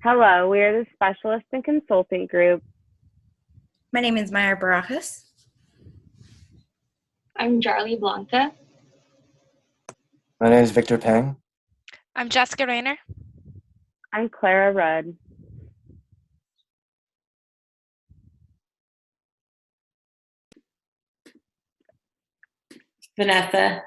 Hello, we are the Specialist and Consultant Group. My name is Maya Barajas. I'm Jarly Blanca. My name is Victor Peng. I'm Jessica Rayner. I'm Clara Rudd. Vanessa.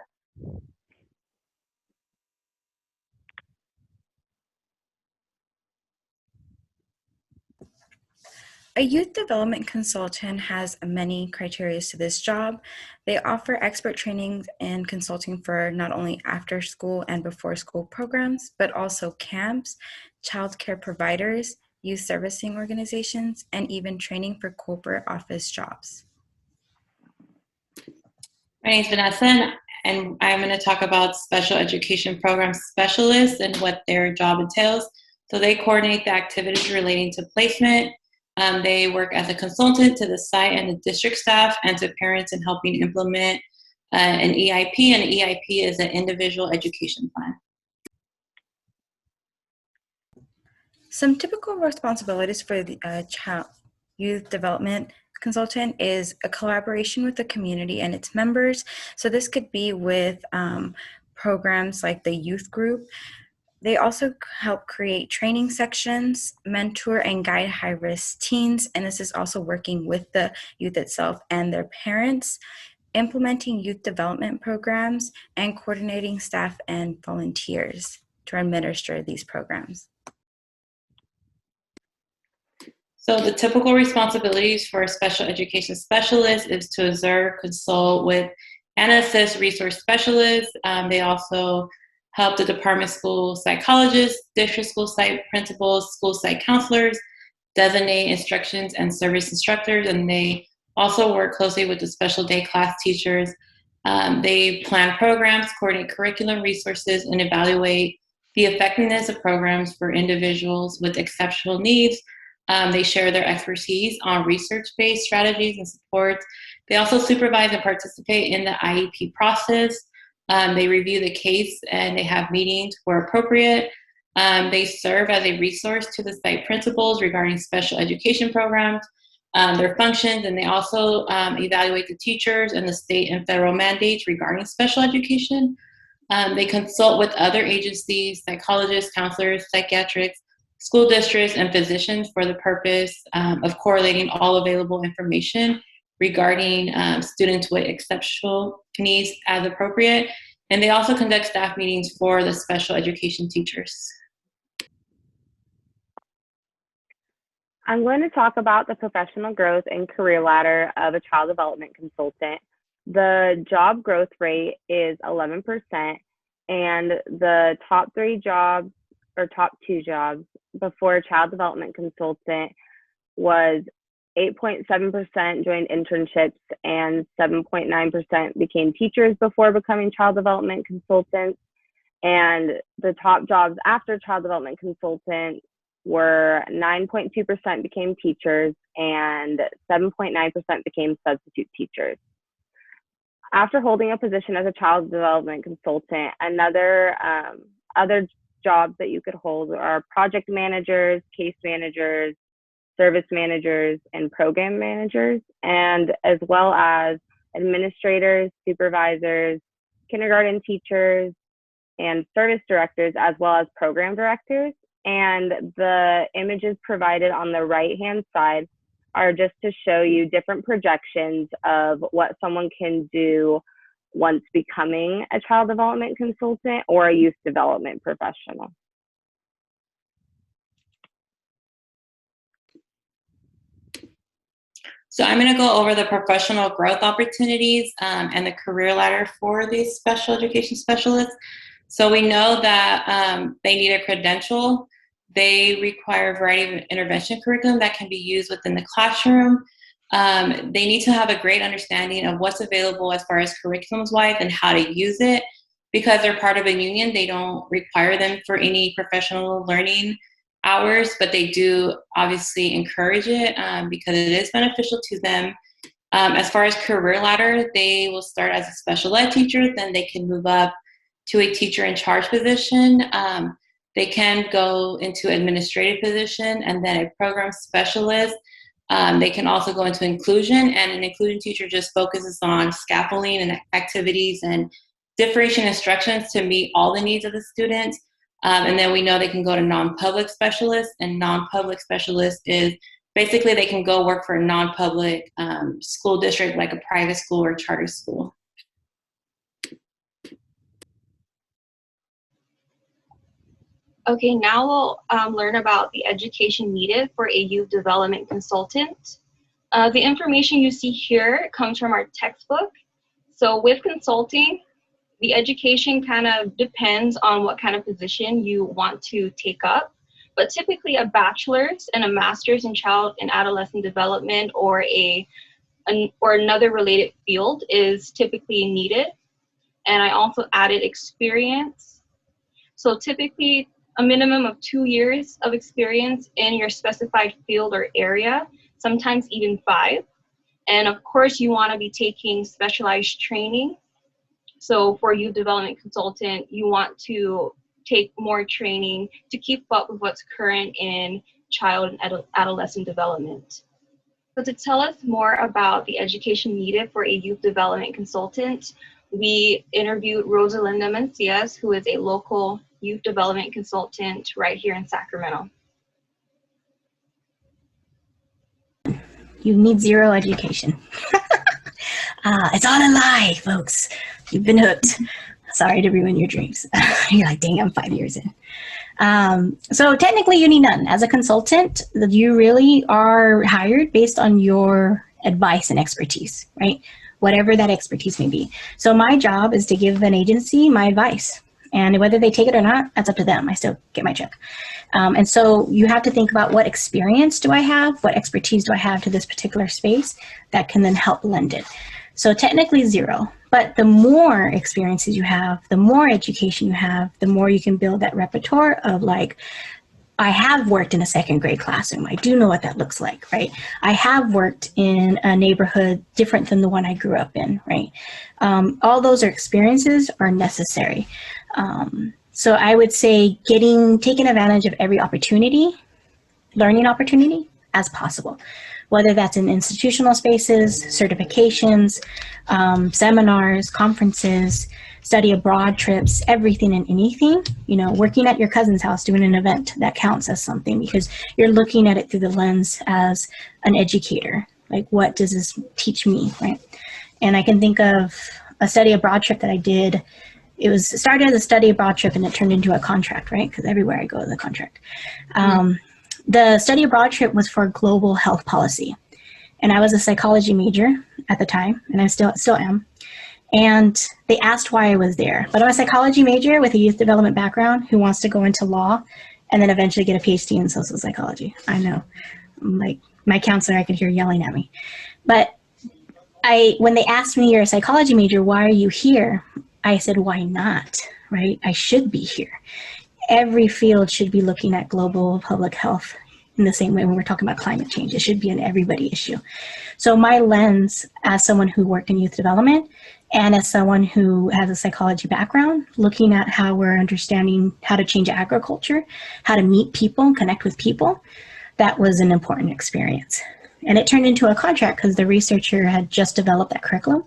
A youth development consultant has many criteria to this job. They offer expert trainings and consulting for not only after school and before school programs, but also camps, childcare providers, youth servicing organizations, and even training for corporate office jobs. My name is Vanessa, and I'm going to talk about special education program specialists and what their job entails. So they coordinate the activities relating to placement. They work as a consultant to the site and the district staff and to parents in helping implement an EIP, and an EIP is an individual education plan. Some typical responsibilities for the child youth development consultant is a collaboration with the community and its members. So this could be with programs like the youth group. They also help create training sections, mentor and guide high-risk teens, and this is also working with the youth itself and their parents, implementing youth development programs, and coordinating staff and volunteers to administer these programs. So the typical responsibilities for a special education specialist is to observe, consult with, and assist resource specialists. They also help the department school psychologists, district school site principals, school site counselors, designate instructions and service instructors, and they also work closely with the special day class teachers. They plan programs, coordinate curriculum resources, and evaluate the effectiveness of programs for individuals with exceptional needs. They share their expertise on research-based strategies and supports. They also supervise and participate in the IEP process. They review the case and they have meetings where appropriate. They serve as a resource to the site principals regarding special education programs, their functions, and they also evaluate the teachers and the state and federal mandates regarding special education. They consult with other agencies, psychologists, counselors, psychiatrists, school districts, and physicians for the purpose of correlating all available information regarding students with exceptional needs as appropriate. And they also conduct staff meetings for the special education teachers. I'm going to talk about the professional growth and career ladder of a child development consultant. The job growth rate is 11%, and the top 3 jobs or top 2 jobs before a child development consultant was 8.7% joined internships and 7.9% became teachers before becoming child development consultants. And the top jobs after child development consultant were 9.2% became teachers and 7.9% became substitute teachers. After holding a position as a child development consultant, other jobs that you could hold are project managers, case managers, service managers, and program managers, and as well as administrators, supervisors, kindergarten teachers, and service directors, as well as program directors. And the images provided on the right-hand side are just to show you different projections of what someone can do once becoming a child development consultant or a youth development professional. So I'm going to go over the professional growth opportunities and the career ladder for these special education specialists. So we know that they need a credential. They require a variety of intervention curriculum that can be used within the classroom. They need to have a great understanding of what's available as far as curriculums-wise and how to use it. Because they're part of a union, they don't require them for any professional learning hours, but they do obviously encourage it because it is beneficial to them. As far as career ladder, they will start as a special ed teacher, then they can move up to a teacher in charge position. They can go into administrative position, and then a program specialist. They can also go into inclusion, and an inclusion teacher just focuses on scaffolding and activities and differentiation instructions to meet all the needs of the students. And then we know they can go to non-public specialists, and non-public specialist is basically they can go work for a non-public school district like a private school or charter school. Okay, now we'll learn about the education needed for a youth development consultant. The information you see here comes from our textbook. So with consulting, the education kind of depends on what kind of position you want to take up. But typically a bachelor's and a master's in child and adolescent development or another related field is typically needed. And I also added experience. So typically a minimum of 2 years of experience in your specified field or area, sometimes even 5. And of course, you want to be taking specialized training. So for youth development consultant, you want to take more training to keep up with what's current in child and adolescent development. So to tell us more about the education needed for a youth development consultant, we interviewed Rosalinda Mencias, who is a local youth development consultant right here in Sacramento. You need zero education. It's all a lie, folks. You've been hooked. Sorry to ruin your dreams. You're like, dang, I'm 5 years in. So technically you need none. As a consultant, you really are hired based on your advice and expertise, right? Whatever that expertise may be. So my job is to give an agency my advice. And whether they take it or not, that's up to them. I still get my check. And so you have to think about what experience do I have? What expertise do I have to this particular space that can then help lend it? So technically 0, but the more experiences you have, the more education you have, the more you can build that repertoire of like, I have worked in a 2nd grade classroom. I do know what that looks like, right? I have worked in a neighborhood different than the one I grew up in, right? All those experiences are necessary. So I would say taking advantage of every opportunity, learning opportunity as possible, whether that's in institutional spaces, certifications, seminars, conferences, study abroad trips, everything and anything, working at your cousin's house, doing an event, that counts as something because you're looking at it through the lens as an educator. Like, what does this teach me, right? And I can think of a study abroad trip that I did. It started as a study abroad trip and it turned into a contract, right? Because everywhere I go is a contract. The study abroad trip was for global health policy. And I was a psychology major at the time, and I still am. And they asked why I was there. But I'm a psychology major with a youth development background who wants to go into law and then eventually get a PhD in social psychology. I know, like my counselor, I could hear yelling at me. But when they asked me, you're a psychology major, why are you here? I said, why not, right? I should be here. Every field should be looking at global public health in the same way when we're talking about climate change. It should be an everybody issue. So my lens as someone who worked in youth development and as someone who has a psychology background, looking at how we're understanding how to change agriculture, how to meet people and connect with people, that was an important experience. And it turned into a contract because the researcher had just developed that curriculum.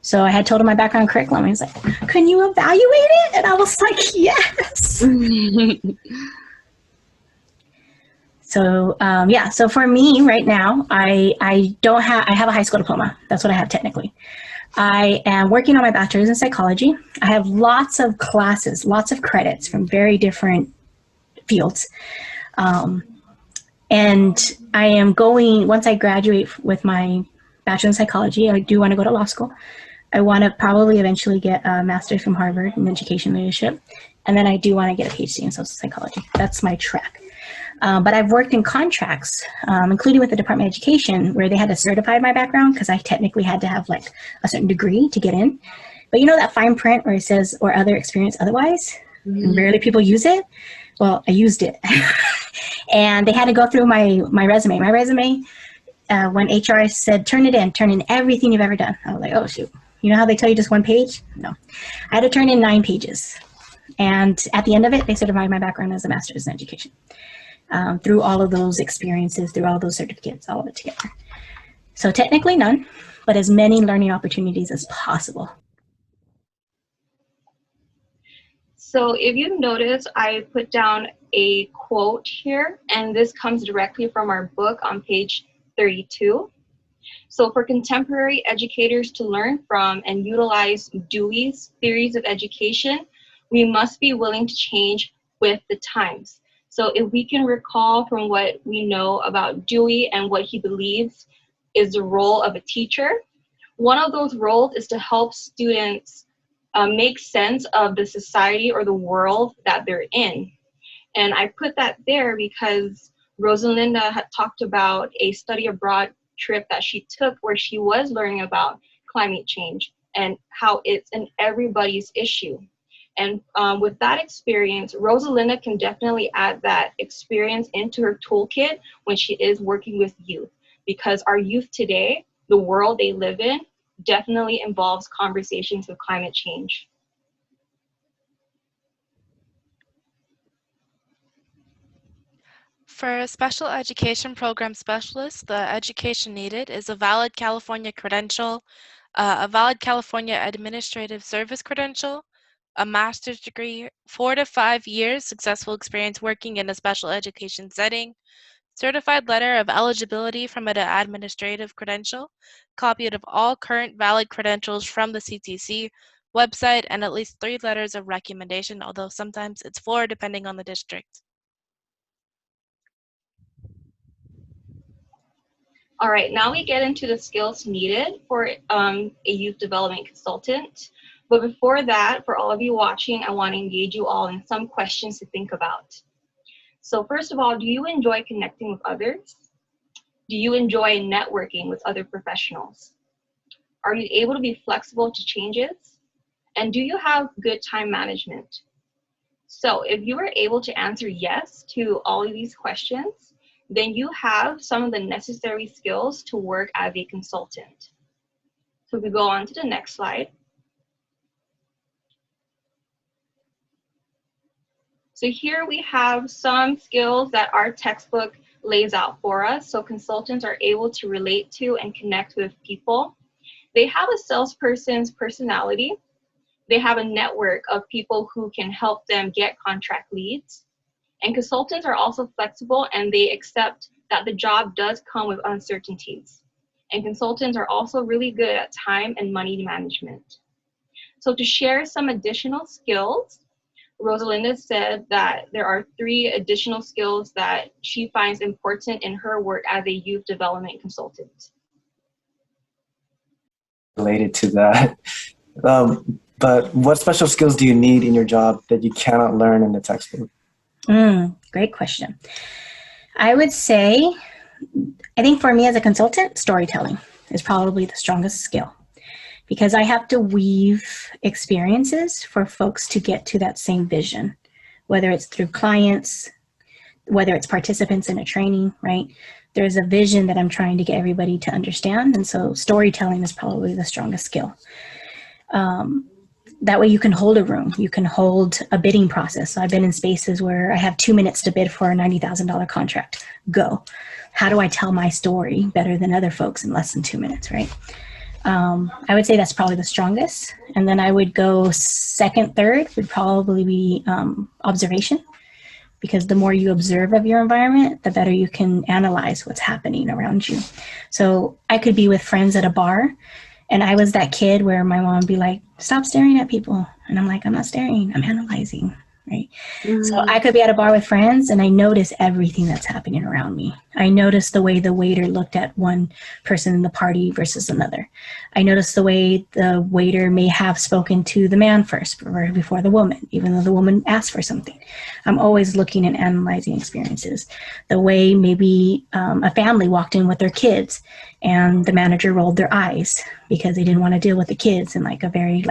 So I had told him my background curriculum. He was like, can you evaluate it? And I was like, yes. So yeah, so for me right now, I have a high school diploma. That's what I have technically. I am working on my bachelor's in psychology. I have lots of classes, lots of credits from very different fields. And I am going, once I graduate with my bachelor in psychology, I do want to go to law school. I want to probably eventually get a master's from Harvard in education leadership. And then I do want to get a PhD in social psychology. That's my track. But I've worked in contracts, including with the Department of Education, where they had to certify my background because I technically had to have like a certain degree to get in. But you know that fine print where it says, or other experience otherwise? Mm-hmm. Rarely people use it. Well, I used it. And they had to go through my resume. My resume, when HR said, turn in everything you've ever done. I was like, oh, shoot. You know how they tell you just one page? No. I had to turn in 9 pages. And at the end of it, they certified my background as a master's in education. Through all of those experiences, through all those certificates, all of it together. So technically none, but as many learning opportunities as possible. So if you notice, I put down a quote here, and this comes directly from our book on page 32. So for contemporary educators to learn from and utilize Dewey's theories of education, we must be willing to change with the times. So if we can recall from what we know about Dewey and what he believes is the role of a teacher, one of those roles is to help students make sense of the society or the world that they're in. And I put that there because Rosalinda had talked about a study abroad trip that she took where she was learning about climate change and how it's an everybody's issue. And with that experience, Rosalinda can definitely add that experience into her toolkit when she is working with youth, because our youth today, the world they live in, definitely involves conversations of climate change. For a special education program specialist, the education needed is a valid California credential, a valid California Administrative Service credential, a master's degree, 4 to 5 years successful experience working in a special education setting, certified letter of eligibility from an administrative credential, copy of all current valid credentials from the CTC website, and at least 3 letters of recommendation, although sometimes it's 4 depending on the district. All right, now we get into the skills needed for a youth development consultant. But before that, for all of you watching, I want to engage you all in some questions to think about. So first of all, do you enjoy connecting with others? Do you enjoy networking with other professionals? Are you able to be flexible to changes? And do you have good time management? So if you were able to answer yes to all of these questions, then you have some of the necessary skills to work as a consultant. So if we go on to the next slide. So here we have some skills that our textbook lays out for us, so consultants are able to relate to and connect with people. They have a salesperson's personality. They have a network of people who can help them get contract leads. And consultants are also flexible, and they accept that the job does come with uncertainties. And consultants are also really good at time and money management. So to share some additional skills, Rosalinda said that there are 3 additional skills that she finds important in her work as a youth development consultant. Related to that. But what special skills do you need in your job that you cannot learn in the textbook? Great question. I would say, I think for me as a consultant, storytelling is probably the strongest skill, because I have to weave experiences for folks to get to that same vision, whether it's through clients, whether it's participants in a training, right? There's a vision that I'm trying to get everybody to understand. And so storytelling is probably the strongest skill. That way you can hold a room, you can hold a bidding process. So I've been in spaces where I have 2 minutes to bid for a $90,000 contract. Go. How do I tell my story better than other folks in less than 2 minutes, right? I would say that's probably the strongest. And then I would go second, third would probably be observation, because the more you observe of your environment, the better you can analyze what's happening around you. So I could be with friends at a bar, and I was that kid where my mom would be like, stop staring at people. And I'm like, I'm not staring, I'm analyzing, right? So I could be at a bar with friends and I notice everything that's happening around me. I notice the way the waiter looked at one person in the party versus another. I notice the way the waiter may have spoken to the man first before the woman, even though the woman asked for something. I'm always looking and analyzing experiences. The way maybe a family walked in with their kids and the manager rolled their eyes because they didn't want to deal with the kids in like a very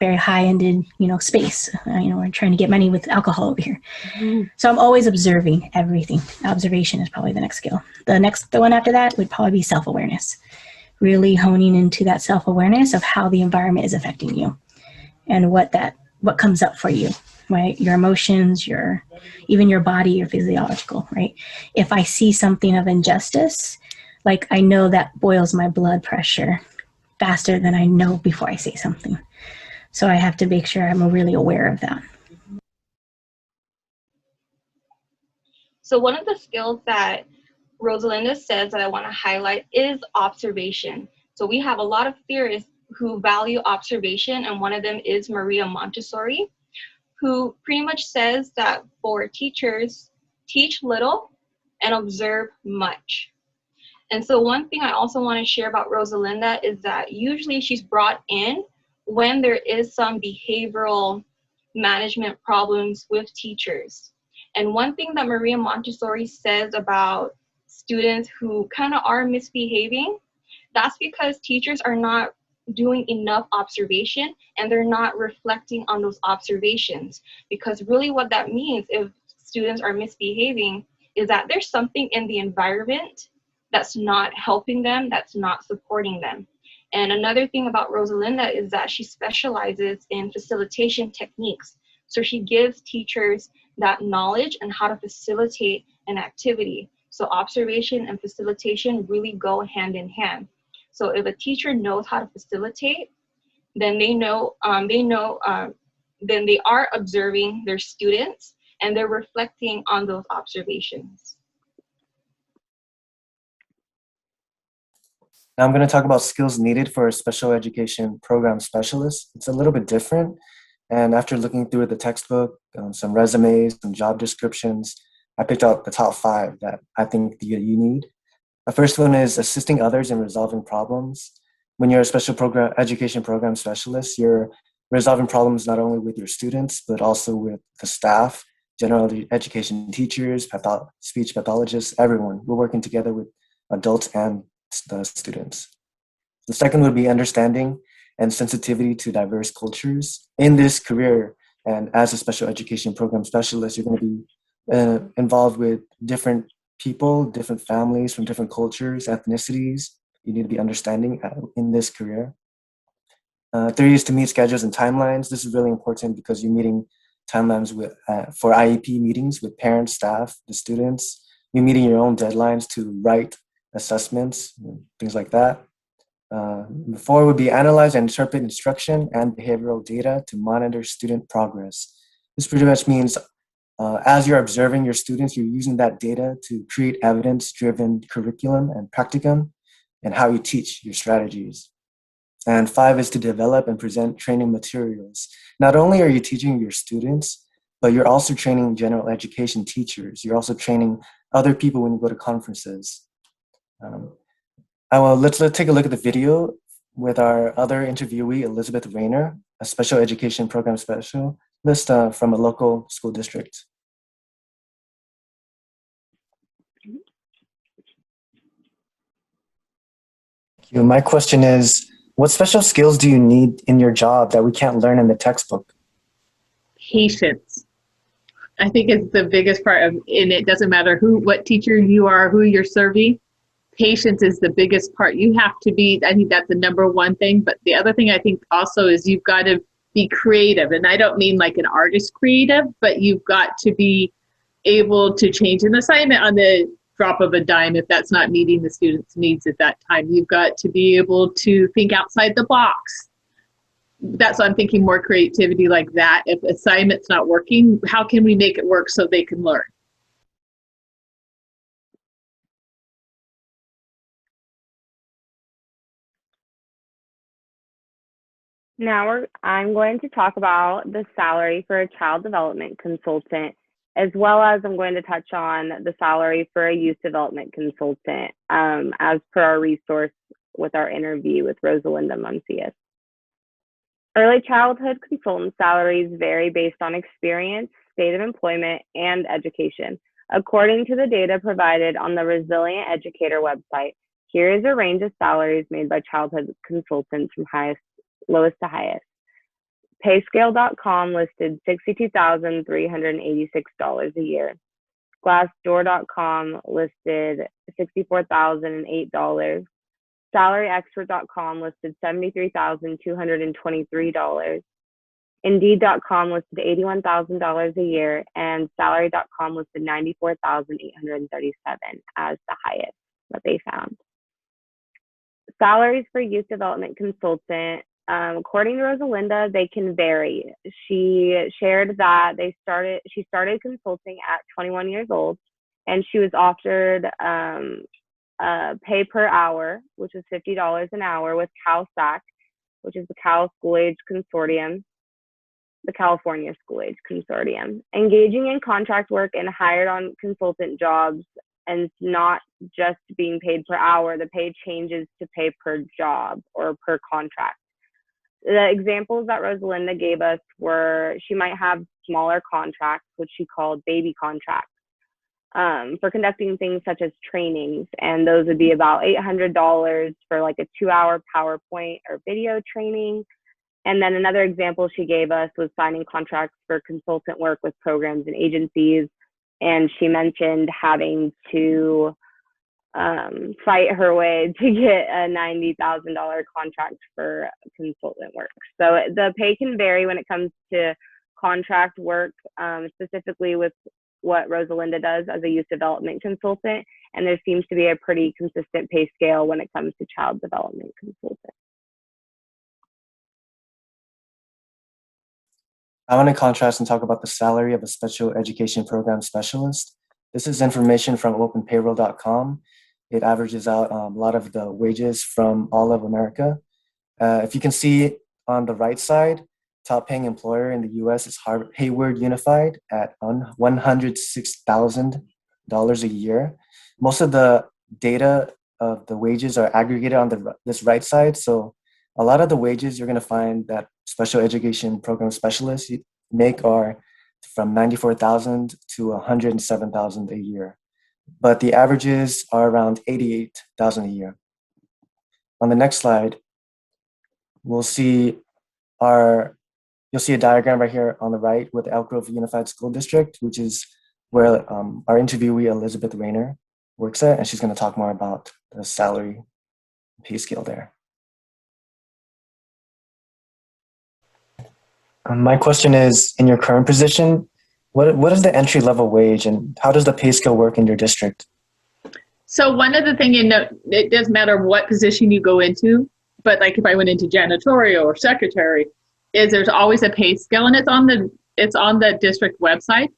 high-ended, space. We're trying to get money with alcohol over here. So I'm always observing everything. Observation is probably the next skill. The one after that would probably be self-awareness. Really honing into that self-awareness of how the environment is affecting you and what that what comes up for you, right? Your emotions, even your body, your physiological, right? If I see something of injustice, like I know that boils my blood pressure faster than I know before I say something. So I have to make sure I'm really aware of that. So one of the skills that Rosalinda says that I want to highlight is observation. So we have a lot of theorists who value observation, and one of them is Maria Montessori, who pretty much says that for teachers, teach little and observe much. And so one thing I also want to share about Rosalinda is that usually she's brought in when there is some behavioral management problems with teachers. And one thing that Maria Montessori says about students who kind of are misbehaving, that's because teachers are not doing enough observation and they're not reflecting on those observations. Because really what that means if students are misbehaving is that there's something in the environment that's not helping them, that's not supporting them. And another thing about Rosalinda is that she specializes in facilitation techniques. So she gives teachers that knowledge on how to facilitate an activity. So observation and facilitation really go hand in hand. So if a teacher knows how to facilitate, then then they are observing their students and they're reflecting on those observations. Now I'm going to talk about skills needed for a special education program specialist. It's a little bit different. And after looking through the textbook, some resumes, some job descriptions, I picked out the top 5 that I think you need. The first one is assisting others in resolving problems. When you're a special education program specialist, you're resolving problems not only with your students, but also with the staff, general education teachers, speech pathologists, everyone. We're working together with adults and the students. The second would be understanding and sensitivity to diverse cultures. In this career, and as a special education program specialist, you're going to be involved with different people, different families from different cultures, ethnicities. You need to be understanding in this career. 3 is to meet schedules and timelines. This is really important because you're meeting timelines for IEP meetings with parents, staff, the students. You're meeting your own deadlines to write assessments, things like that. 4 would be analyze and interpret instruction and behavioral data to monitor student progress. This pretty much means as you're observing your students, you're using that data to create evidence-driven curriculum and practicum and how you teach your strategies. And 5 is to develop and present training materials. Not only are you teaching your students, but you're also training general education teachers. You're also training other people when you go to conferences. Let's take a look at the video with our other interviewee, Elizabeth Rayner, a special education program specialist from a local school district. My question is, what special skills do you need in your job that we can't learn in the textbook? Patience. I think it's the biggest part of, and it doesn't matter what teacher you are, who you're serving. Patience is the biggest part. You have to be, I think that's the number one thing. But the other thing I think also is you've got to be creative. And I don't mean like an artist creative, but you've got to be able to change an assignment on the drop of a dime if that's not meeting the student's needs at that time. You've got to be able to think outside the box. That's why I'm thinking more creativity like that. If assignment's not working, how can we make it work so they can learn? Now I'm going to talk about the salary for a child development consultant, as well as I'm going to touch on the salary for a youth development consultant, as per our resource with our interview with Rosalinda Muncius. Early childhood consultant salaries vary based on experience, state of employment, and education. According to the data provided on the Resilient Educator website, here is a range of salaries made by childhood consultants from lowest to highest. Payscale.com listed $62,386 a year. Glassdoor.com listed $64,008. SalaryExpert.com listed $73,223. Indeed.com listed $81,000 a year, and Salary.com listed $94,837 as the highest that they found. Salaries for youth development consultant, according to Rosalinda, they can vary. She shared that she started consulting at 21 years old, and she was offered pay per hour, which is $50 an hour with CalSAC, which is the Cal School Age Consortium, the California School Age Consortium. Engaging in contract work and hired on consultant jobs, and not just being paid per hour, the pay changes to pay per job or per contract. The examples that Rosalinda gave us were she might have smaller contracts, which she called baby contracts, for conducting things such as trainings. And those would be about $800 for like a 2-hour PowerPoint or video training. And then another example she gave us was signing contracts for consultant work with programs and agencies. And she mentioned having to fight her way to get a $90,000 contract for consultant work. So the pay can vary when it comes to contract work, specifically with what Rosalinda does as a youth development consultant. And there seems to be a pretty consistent pay scale when it comes to child development consultant. I want to contrast and talk about the salary of a special education program specialist. This is information from openpayroll.com. It averages out a lot of the wages from all of America. If you can see on the right side, top paying employer in the US is Hayward Unified at $106,000 a year. Most of the data of the wages are aggregated on this right side. So a lot of the wages you're going to find that special education program specialists make are from $94,000 to $107,000 a year. But the averages are around $88,000 a year. On the next slide, you'll see a diagram right here on the right with Elk Grove Unified School District, which is where our interviewee, Elizabeth Rayner, works at, and she's going to talk more about the salary pay scale there. My question is, in your current position, what is the entry level wage and how does the pay scale work in your district? So one of the things, it doesn't matter what position you go into, but like if I went into janitorial or secretary, is there's always a pay scale, and it's on the district website.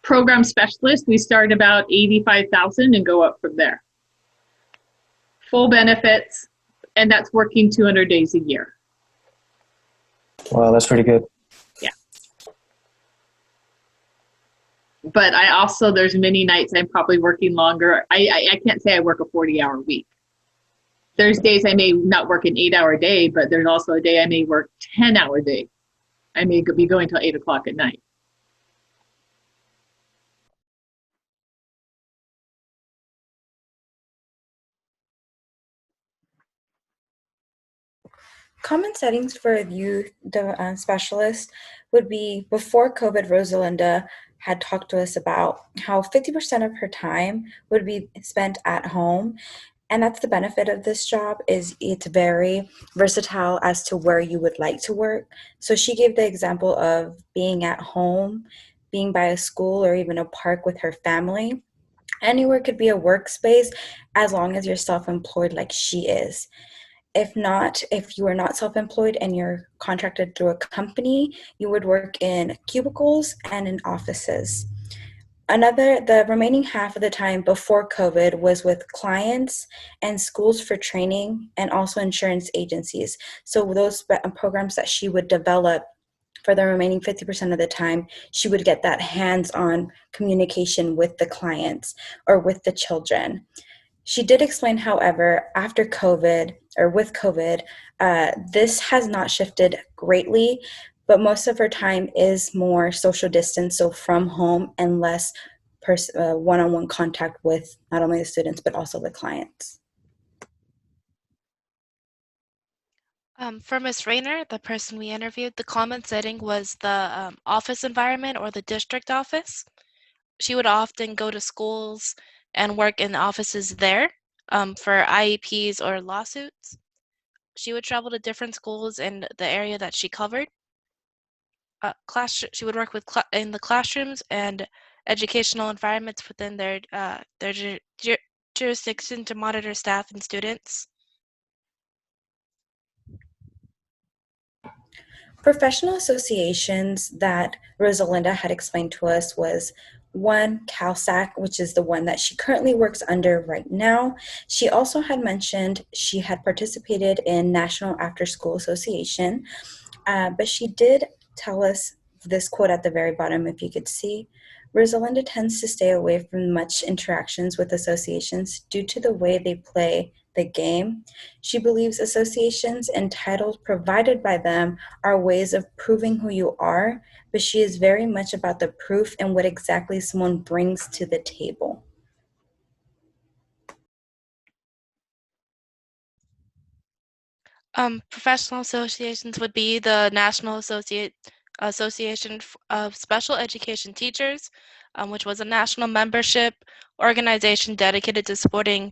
Program specialist, we start about $85,000 and go up from there. Full benefits, and that's working 200 days a year. Wow, that's pretty good. Yeah. But there's many nights I'm probably working longer. I can't say I work a 40-hour week. There's days I may not work an 8-hour day, but there's also a day I may work 10-hour day. I may be going till 8 o'clock at night. Common settings for a youth specialist would be, before COVID, Rosalinda had talked to us about how 50% of her time would be spent at home. And that's the benefit of this job, is it's very versatile as to where you would like to work. So she gave the example of being at home, being by a school, or even a park with her family. Anywhere could be a workspace as long as you're self-employed like she is. If not, if you are not self-employed and you're contracted through a company, you would work in cubicles and in offices. The remaining half of the time before COVID was with clients and schools for training, and also insurance agencies. So those programs that she would develop for the remaining 50% of the time, she would get that hands-on communication with the clients or with the children. She did explain, however, after COVID, or with COVID, this has not shifted greatly, but most of her time is more social distance, so from home, and less one-on-one contact with not only the students, but also the clients. For Ms. Rayner, the person we interviewed, the common setting was the office environment or the district office. She would often go to schools and work in offices there for IEPs or lawsuits. she would travel to different schools in the area that she covered. She would work with in the classrooms and educational environments within their jurisdiction to monitor staff and students. Professional associations that Rosalinda had explained to us was one, CalSAC, which is the one that she currently works under right now. She also had mentioned she had participated in National After School Association, but she did tell us this quote at the very bottom, if you could see. Rosalinda tends to stay away from much interactions with associations due to the way they play the game. She believes associations and titles provided by them are ways of proving who you are, but she is very much about the proof and what exactly someone brings to the table. Professional associations would be the National Association of Special Education Teachers, which was a national membership organization dedicated to supporting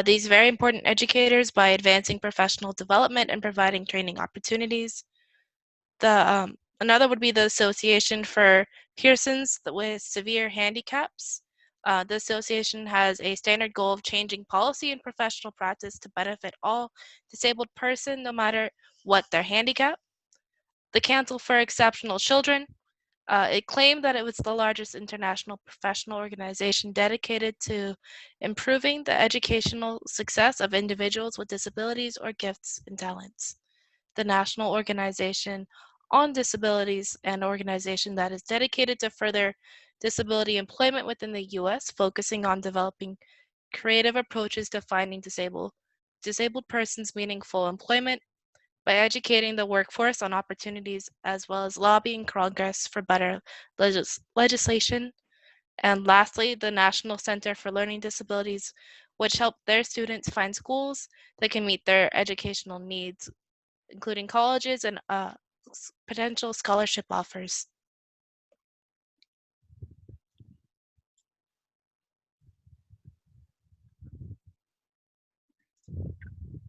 these very important educators by advancing professional development and providing training opportunities. Another would be the Association for Persons with Severe Handicaps. The association has a standard goal of changing policy and professional practice to benefit all disabled person, no matter what their handicap. The Council for Exceptional Children, it claimed that it was the largest international professional organization dedicated to improving the educational success of individuals with disabilities or gifts and talents. The National Organization on Disabilities, an organization that is dedicated to further disability employment within the U.S., focusing on developing creative approaches to finding disabled persons meaningful employment by educating the workforce on opportunities, as well as lobbying Congress for better legislation. And lastly, the National Center for Learning Disabilities, which help their students find schools that can meet their educational needs, including colleges and potential scholarship offers.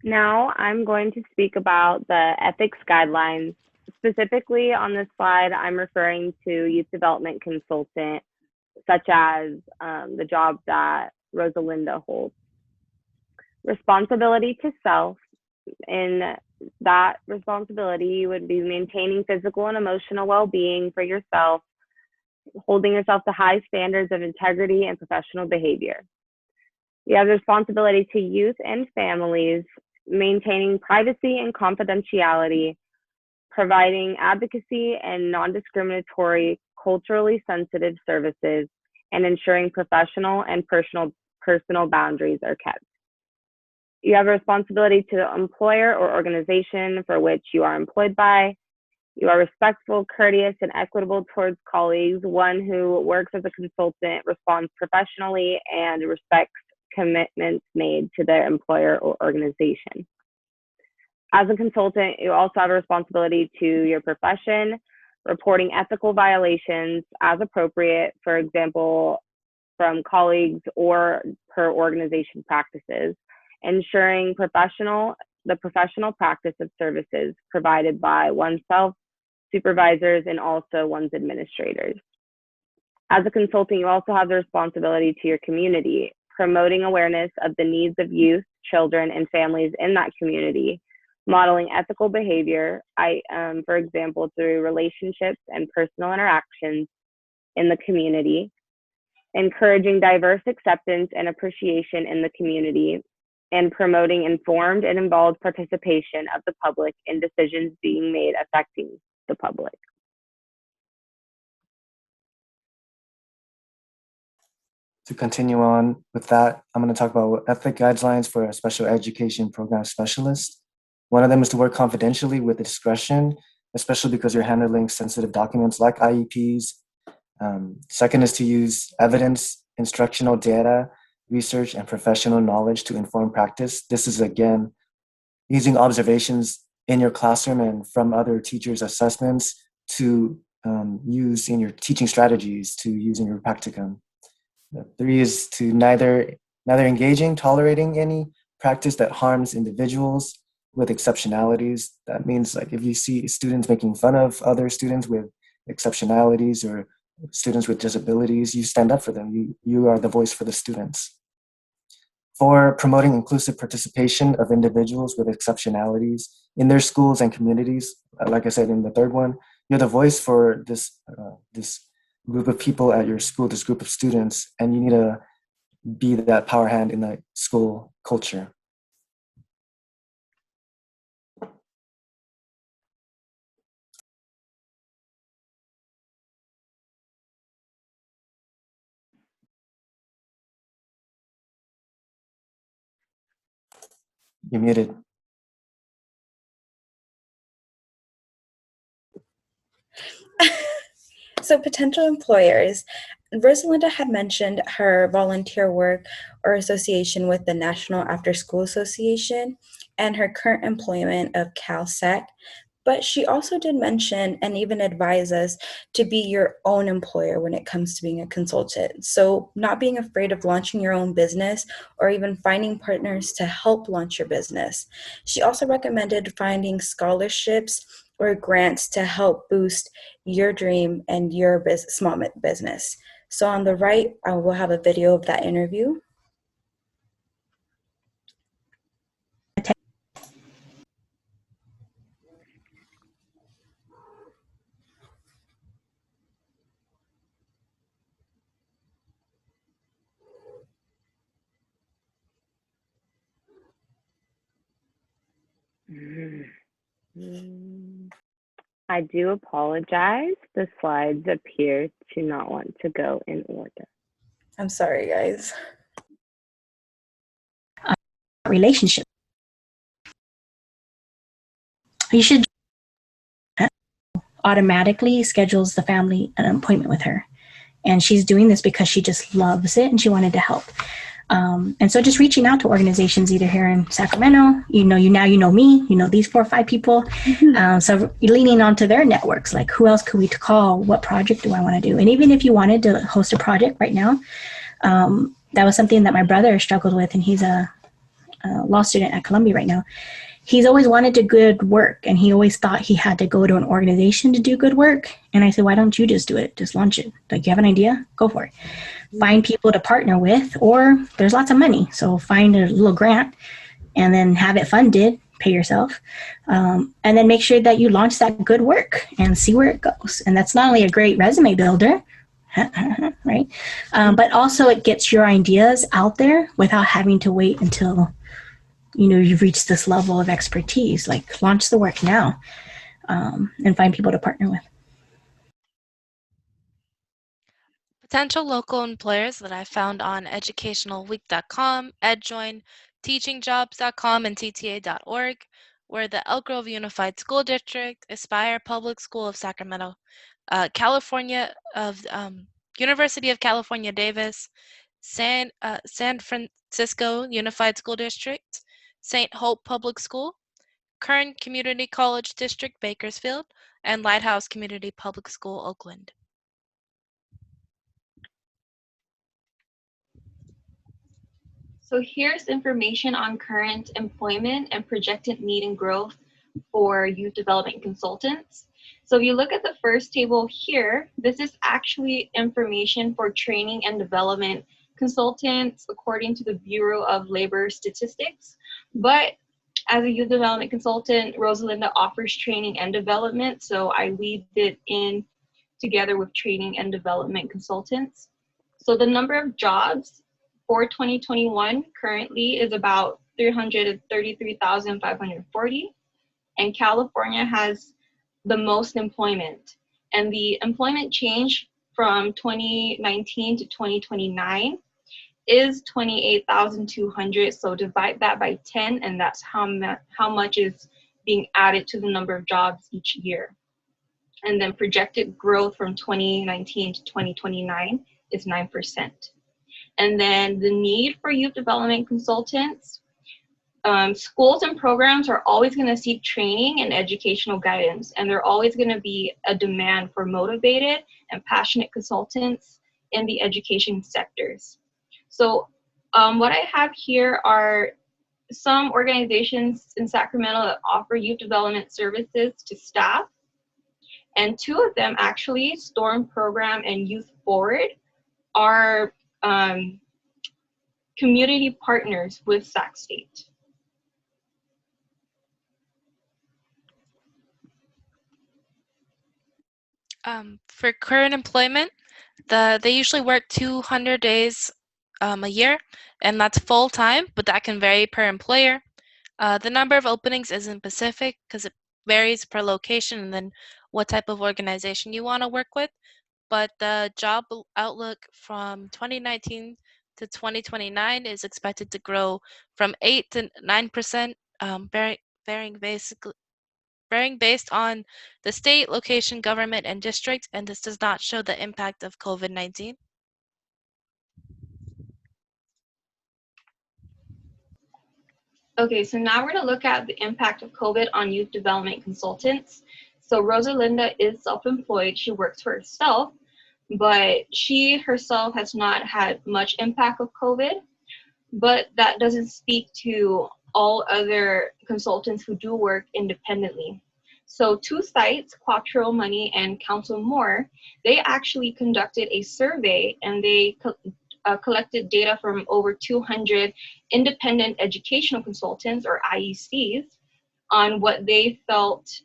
Now I'm going to speak about the ethics guidelines. Specifically on this slide, I'm referring to youth development consultant, such as the job that Rosalinda holds. Responsibility to self. In that responsibility, you would be maintaining physical and emotional well-being for yourself, holding yourself to high standards of integrity and professional behavior. You have the responsibility to youth and families, maintaining privacy and confidentiality, providing advocacy and non-discriminatory, culturally sensitive services, and ensuring professional and personal boundaries are kept. You have a responsibility to the employer or organization for which you are employed by. You are respectful, courteous, and equitable towards colleagues. One who works as a consultant responds professionally and respects commitments made to their employer or organization. As a consultant, you also have a responsibility to your profession, reporting ethical violations as appropriate, for example, from colleagues or per organization practices, ensuring the professional practice of services provided by oneself, supervisors, and also one's administrators. As a consultant, you also have the responsibility to your community, promoting awareness of the needs of youth, children, and families in that community, modeling ethical behavior, for example, through relationships and personal interactions in the community, encouraging diverse acceptance and appreciation in the community, and promoting informed and involved participation of the public in decisions being made affecting the public. To continue on with that, I'm going to talk about ethic guidelines for a special education program specialist. One of them is to work confidentially with discretion, especially because you're handling sensitive documents like IEPs. Second is to use evidence, instructional data, research, and professional knowledge to inform practice. This is, again, using observations in your classroom and from other teachers' assessments to use in your teaching strategies, to use in your practicum. Three is to neither engaging, tolerating any practice that harms individuals, with exceptionalities. That means like if you see students making fun of other students with exceptionalities or students with disabilities, you stand up for them. You are the voice for the students. For promoting inclusive participation of individuals with exceptionalities in their schools and communities, like I said in the third one, you're the voice for this group of people at your school, this group of students, and you need to be that power hand in the school culture. You're muted. So potential employers, Rosalinda had mentioned her volunteer work or association with the National After School Association and her current employment of CalSAC. But she also did mention and even advise us to be your own employer when it comes to being a consultant. So not being afraid of launching your own business or even finding partners to help launch your business. She also recommended finding scholarships or grants to help boost your dream and your small business. So on the right, I will have a video of that interview. I do apologize. The slides appear to not want to go in order. I'm sorry, guys. Relationship. You should automatically schedules the family an appointment with her. And she's doing this because she just loves it and she wanted to help. And so just reaching out to organizations either here in Sacramento, you know me, you know these 4 or 5 people. So leaning onto their networks, like who else could we call? What project do I want to do? And even if you wanted to host a project right now, that was something that my brother struggled with, and he's a law student at Columbia right now. He's always wanted to do good work, and he always thought he had to go to an organization to do good work. And I said, why don't you just do it? Just launch it. Like, you have an idea? Go for it. Find people to partner with, or there's lots of money. So find a little grant and then have it funded, pay yourself. And then make sure that you launch that good work and see where it goes. And that's not only a great resume builder, right? But also it gets your ideas out there without having to wait until you've reached this level of expertise. Like, launch the work now, and find people to partner with. Potential local employers that I found on educationalweek.com, EdJoin, teachingjobs.com, and TTA.org were the Elk Grove Unified School District, Aspire Public School of Sacramento, University of California, Davis, San Francisco Unified School District, St. Hope Public School, Kern Community College District, Bakersfield, and Lighthouse Community Public School, Oakland. So here's information on current employment and projected need and growth for youth development consultants. So if you look at the first table here, this is actually information for training and development consultants according to the Bureau of Labor Statistics. But as a youth development consultant, Rosalinda offers training and development, so I weaved it in together with training and development consultants. So the number of jobs for 2021 currently is about 333,540, and California has the most employment. And the employment change from 2019 to 2029 is 28,200. So divide that by 10, and that's how much is being added to the number of jobs each year. And then projected growth from 2019 to 2029 is 9%. And then the need for youth development consultants, schools and programs are always going to seek training and educational guidance, and there are always going to be a demand for motivated and passionate consultants in the education sectors. So what I have here are some organizations in Sacramento that offer youth development services to staff. And two of them, actually, Storm Program and Youth Forward, are community partners with Sac State. For current employment, they usually work 200 days a year, and that's full time, but that can vary per employer. The number of openings isn't specific because it varies per location and then what type of organization you want to work with. But the job outlook from 2019 to 2029 is expected to grow from 8 to 9%, varying based on the state, location, government, and district, and this does not show the impact of COVID-19. Okay, so now we're going to look at the impact of COVID on youth development consultants. So Rosalinda is self-employed. She works for herself, but she herself has not had much impact of COVID. But that doesn't speak to all other consultants who do work independently. So two sites, Quattro Money and Counsel More, they actually conducted a survey, and they collected data from over 200 independent educational consultants, or IECs, on what they felt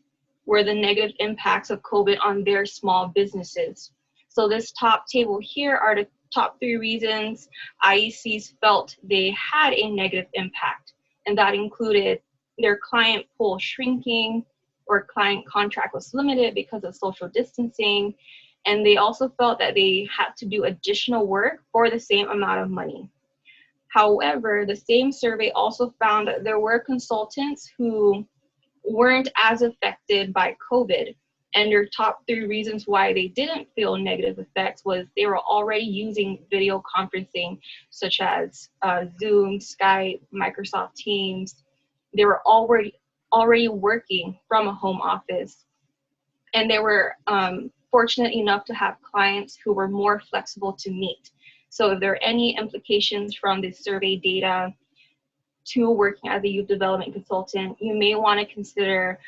were the negative impacts of COVID on their small businesses. So this top table here are the top 3 reasons IECs felt they had a negative impact, and that included their client pool shrinking, or client contract was limited because of social distancing, and they also felt that they had to do additional work for the same amount of money. However, the same survey also found that there were consultants who weren't as affected by COVID, and their top 3 reasons why they didn't feel negative effects was they were already using video conferencing, such as Zoom, Skype, Microsoft Teams. They were already working from a home office, and they were fortunate enough to have clients who were more flexible to meet. So if there are any implications from this survey data to working as a youth development consultant, you may want to consider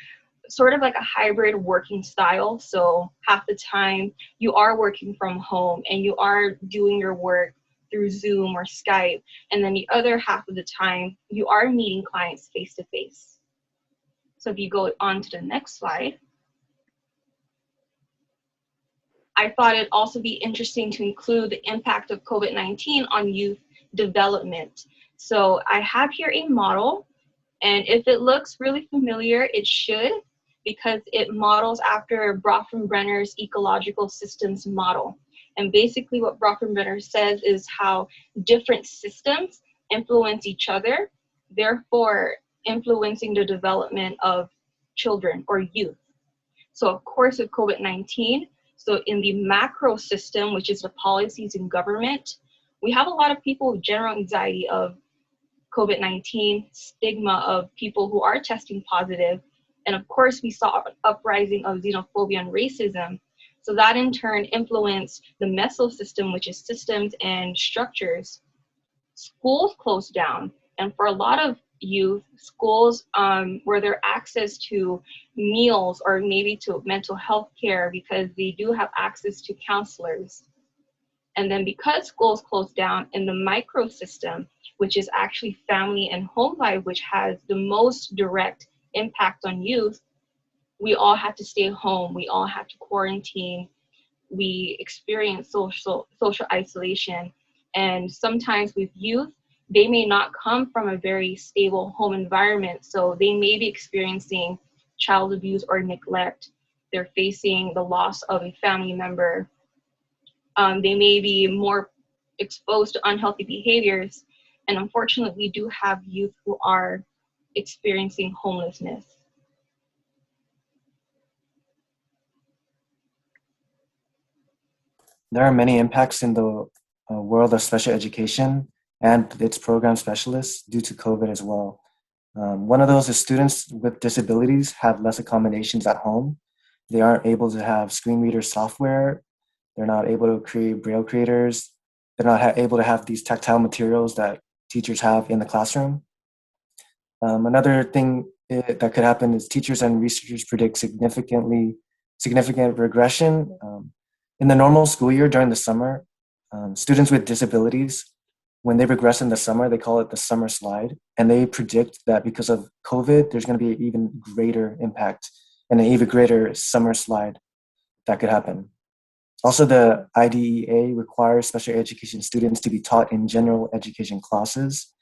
sort of like a hybrid working style. So half the time you are working from home and you are doing your work through Zoom or Skype, and then the other half of the time you are meeting clients face to face. So if you go on to the next slide, I thought it'd also be interesting to include the impact of COVID-19 on youth development. So I have here a model, and if it looks really familiar, it should, because it models after Bronfenbrenner's ecological systems model. And basically what Bronfenbrenner says is how different systems influence each other, therefore influencing the development of children or youth. So of course with COVID-19, so in the macro system, which is the policies in government, we have a lot of people with general anxiety of COVID-19, stigma of people who are testing positive. And of course, we saw an uprising of xenophobia and racism. So that in turn influenced the meso system, which is systems and structures. Schools closed down. And for a lot of youth, schools were their access to meals or maybe to mental health care, because they do have access to counselors. And then because schools closed down, in the micro system, which is actually family and home life, which has the most direct impact on youth, we all had to stay home, we all had to quarantine, we experienced social isolation. And sometimes with youth, they may not come from a very stable home environment, so they may be experiencing child abuse or neglect. They're facing the loss of a family member. They may be more exposed to unhealthy behaviors. And unfortunately, we do have youth who are experiencing homelessness. There are many impacts in the world of special education and its program specialists due to COVID as well. One of those is students with disabilities have less accommodations at home. They aren't able to have screen reader software. They're not able to create Braille creators. They're not able to have these tactile materials that teachers have in the classroom. Another thing that could happen is teachers and researchers predict significant regression. In the normal school year during the summer, students with disabilities, when they regress in the summer, they call it the summer slide. And they predict that because of COVID, there's going to be an even greater impact and an even greater summer slide that could happen. Also, the IDEA requires special education students to be taught in general education classes.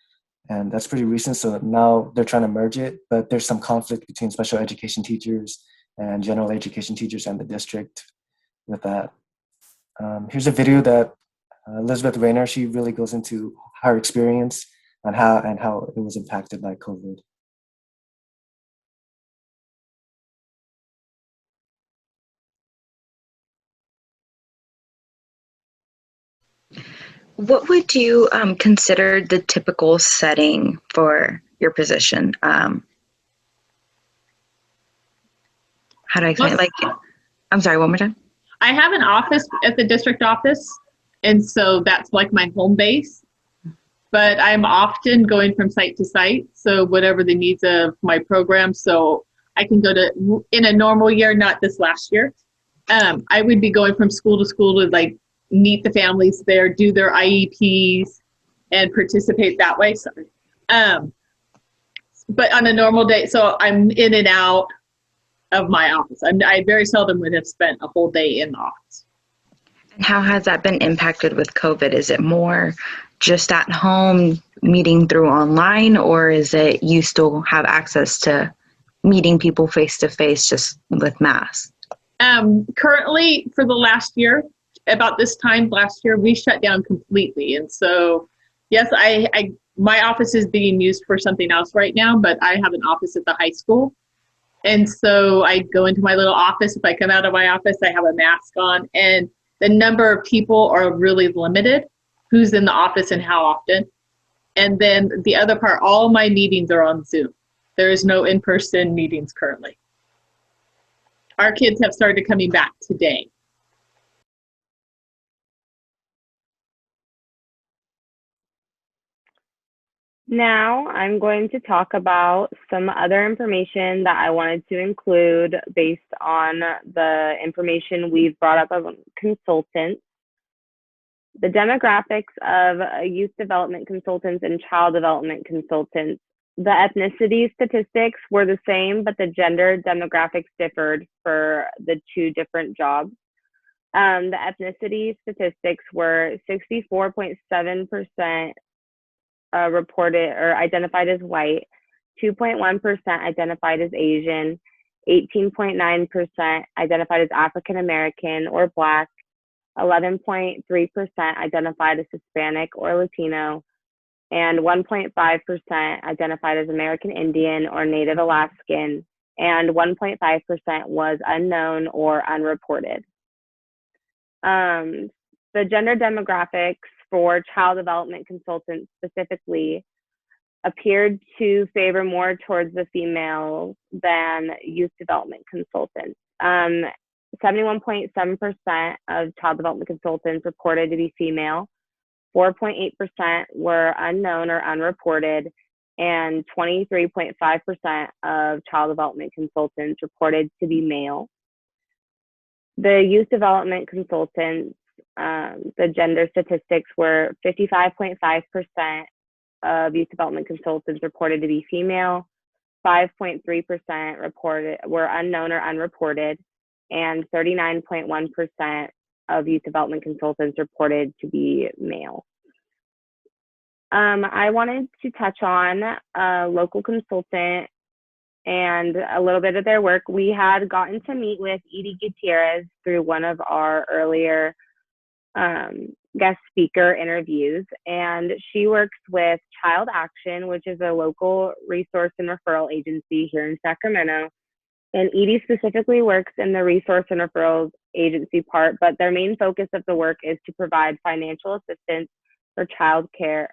And that's pretty recent, so now they're trying to merge it, but there's some conflict between special education teachers and general education teachers and the district with that. Here's a video that Elizabeth Rayner, she really goes into her experience and how it was impacted by COVID. What would you consider the typical setting for your position? How do I explain? Like, I'm sorry, one more time. I have an office at the district office, and so that's like my home base. But I'm often going from site to site, so whatever the needs of my program. So I can go to, in a normal year, not this last year, I would be going from school to like meet the families there, do their IEPs, and participate that way. Sorry. But on a normal day, so I'm in and out of my office. I very seldom would have spent a whole day in the office. And how has that been impacted with COVID? Is it more just at home meeting through online, or is it you still have access to meeting people face to face just with masks? Currently, for the last year, about this time last year, we shut down completely. And so, yes, my office is being used for something else right now, but I have an office at the high school. And so I go into my little office. If I come out of my office, I have a mask on, and the number of people are really limited, who's in the office and how often. And then the other part, all my meetings are on Zoom. There is no in-person meetings currently. Our kids have started coming back today. Now I'm going to talk about some other information that I wanted to include based on the information we've brought up of consultants. The demographics of youth development consultants and child development consultants. The ethnicity statistics were the same, but the gender demographics differed for the two different jobs. The ethnicity statistics were 64.7% reported or identified as white, 2.1% identified as Asian, 18.9% identified as African American or Black, 11.3% identified as Hispanic or Latino, and 1.5% identified as American Indian or Native Alaskan, and 1.5% was unknown or unreported. The gender demographics for child development consultants specifically appeared to favor more towards the females than youth development consultants. 71.7% of child development consultants reported to be female, 4.8% were unknown or unreported, and 23.5% of child development consultants reported to be male. The youth development consultants, the gender statistics were 55.5% of youth development consultants reported to be female, 5.3% were unknown or unreported, and 39.1% of youth development consultants reported to be male. I wanted to touch on a local consultant and a little bit of their work. We had gotten to meet with Edie Gutierrez through one of our earlier guest speaker interviews, and she works with Child Action, which is a local resource and referral agency here in Sacramento. And Edie specifically works in the resource and referrals agency part, but their main focus of the work is to provide financial assistance for childcare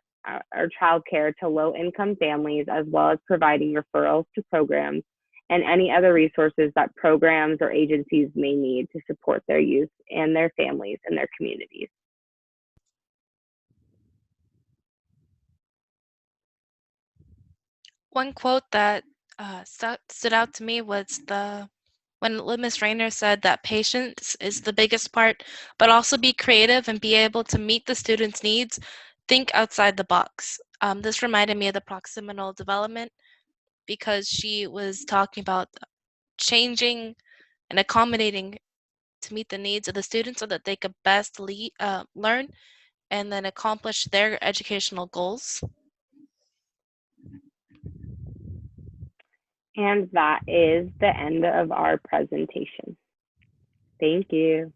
to low-income families, as well as providing referrals to programs and any other resources that programs or agencies may need to support their youth and their families and their communities. One quote that stood out to me was when Ms. Rayner said that patience is the biggest part, but also be creative and be able to meet the students' needs, think outside the box. This reminded me of the proximal development because she was talking about changing and accommodating to meet the needs of the students so that they could best learn and then accomplish their educational goals. And that is the end of our presentation. Thank you.